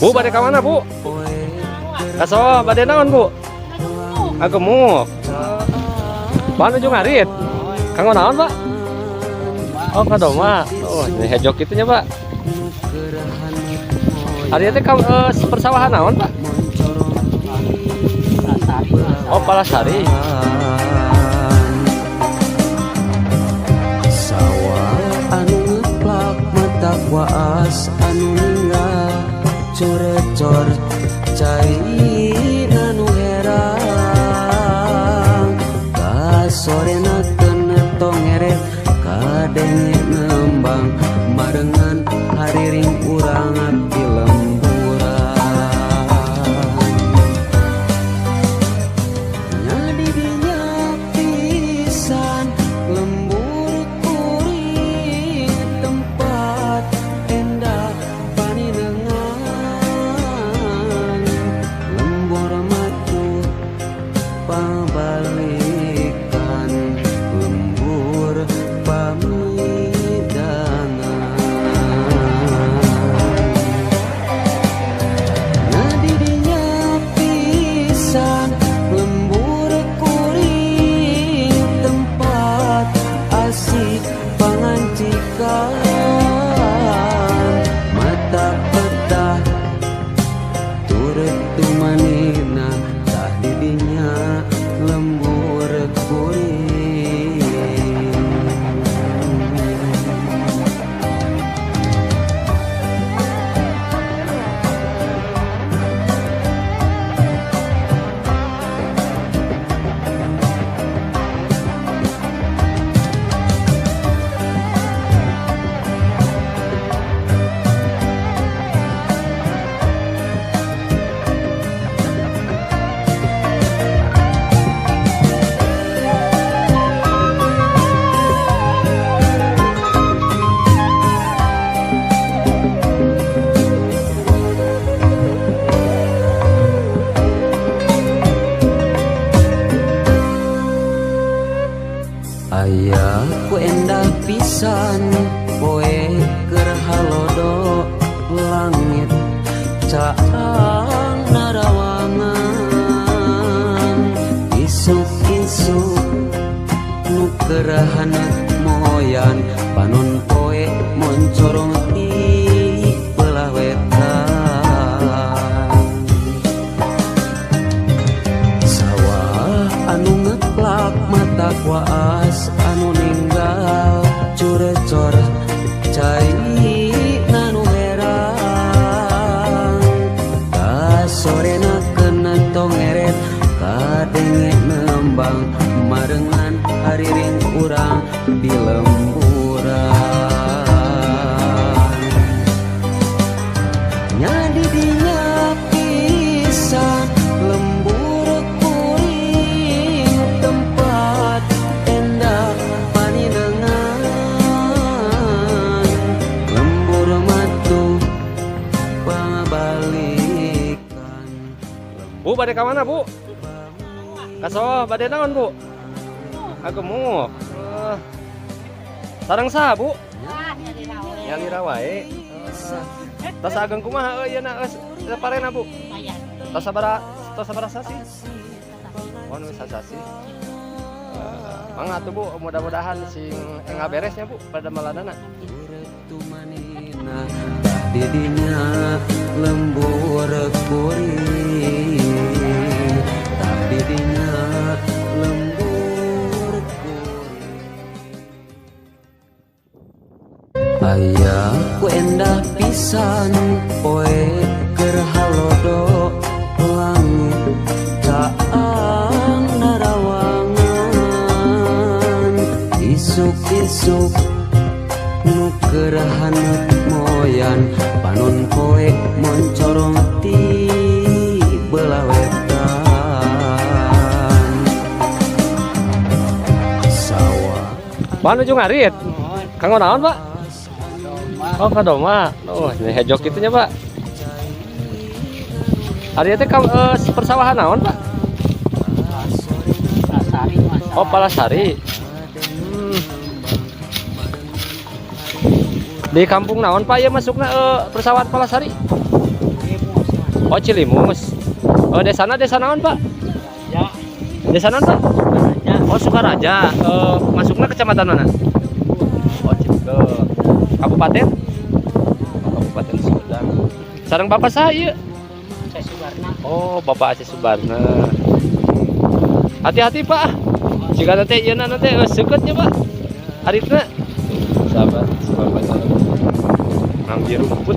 Bu, bade ka mana, Bu? Kaso, bade naon, Bu? Gemuk. Bahan ujung ngarit. Kanggo naon, Pak? Oh, kadoma. Oh, ini hejok itunya, Pak. Ari teh persawahan naon, Pak? Oh, Palasari. Sawah anu ngeplak mata waas anu ninggal corecor cai anu herang kasorena kena tongeret kadenge nembang marengan hariring urang abdi aya ku endah pisan poe keur halodo langit caang narawangan isuk-isuk nu keurahaneut moyan panon poe moncorong ti belah wetan sawah anu ngeplak mata waas anu ninggal curecor cai nanu herang kasorena kena tongeret kadenge nembang marengan hariring urang di lemburan nyadi dinya pisan lembur kuring tempat endah paninengan lembur matu pangabalikan. Bu, bade ka mana, Bu? Kaso, bade naon, Bu? Gemuk. Sareng saha, Bu? Nyalira wae. Tas ageng kumaha ieu na parena, Bu? Tas sabaraha sasi? Oh, nu sasi. Mangga atuh, Bu, mudah-mudahan sing engah beresnya, Bu, pada maladana. Didinya lembur kuring tapi dinya lembur kuring aya ku endah pisan poe keur halodo langit caang narawangan isuk-isuk nu keurahaneut moyan panon poe moncorong ti belah wetan sawah bahan ujung ngarit. Kanggo naon, Pak? Oh, kadoma. Oh, ini hejok itunya, Pak. Ari teh persawahan naon, Pak? Oh, Palasari. Di kampung naon Pak ya masukna Persawahan Palasari? Oh Cilimus. Oh desa naon Pak? Ya, Desa naon Pak? Oh Sukaraja. Masukna kecamatan mana? Oh Cilegon. Kabupaten? Oh, Kabupaten Sumedang. Sareng Bapak saya. saya Suwarna. Oh Bapak Aceh Subarna. Hati-hati Pak. Jika nanti ieu nanti seuketnya Pak. Aritna. Sabar, sabar. Ngambil rumput.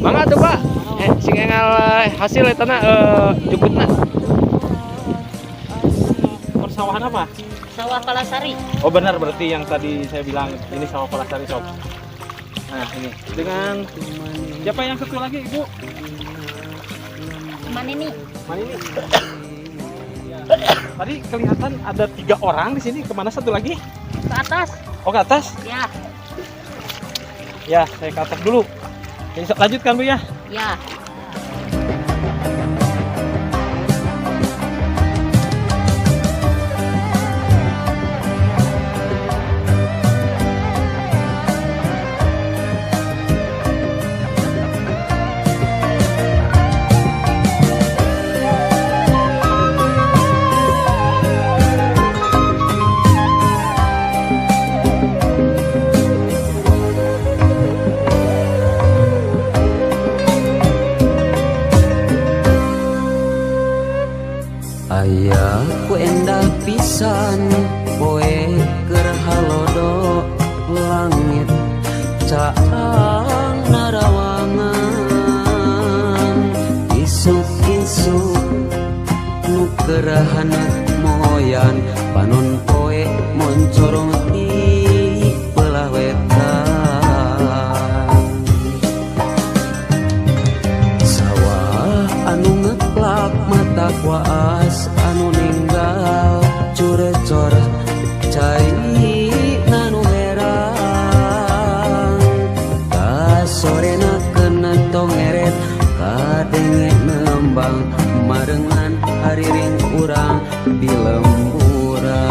Mangga tuh Pak. Sing engal hasil eta jukutna. Persawahan apa? Sawah Palasari. Oh benar, berarti yang tadi saya bilang ini sawah Palasari sob. Nah ini dengan siapa yang satu lagi Ibu? Mana ini? Mana ini? Ya. Tadi kelihatan ada 3 orang di sini. Kemana satu lagi? Ke atas. Oh ke atas? Ya, Ya saya ke atas dulu. Jadi lanjutkan Bu ya. ya. Aya ku endah pisan poe keur halodo langit caang narawangan isuk-isuk nu kerahan moyan panon poe moncorong di belah wetan sawah anu ngeplak mata kuas anu ninggal curecor cai nanu herang kasorena kena tongeret kadenge nembang marengan hariring urang di lemburan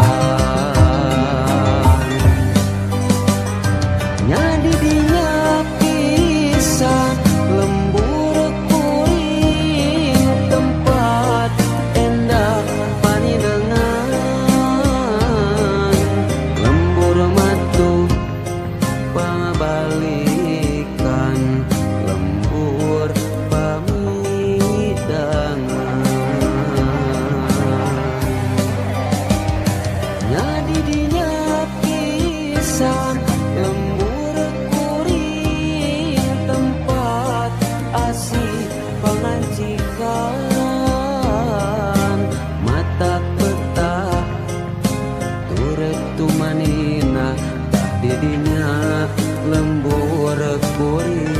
nyadi dinya pisan lembur kuring tempat endah paninengan lembur matu pangabalikan lembur pamidangan nyadi dinya pisan lembur kuring tempat asih pangancikan mata peta turut tumanina tak didinya lembur kuring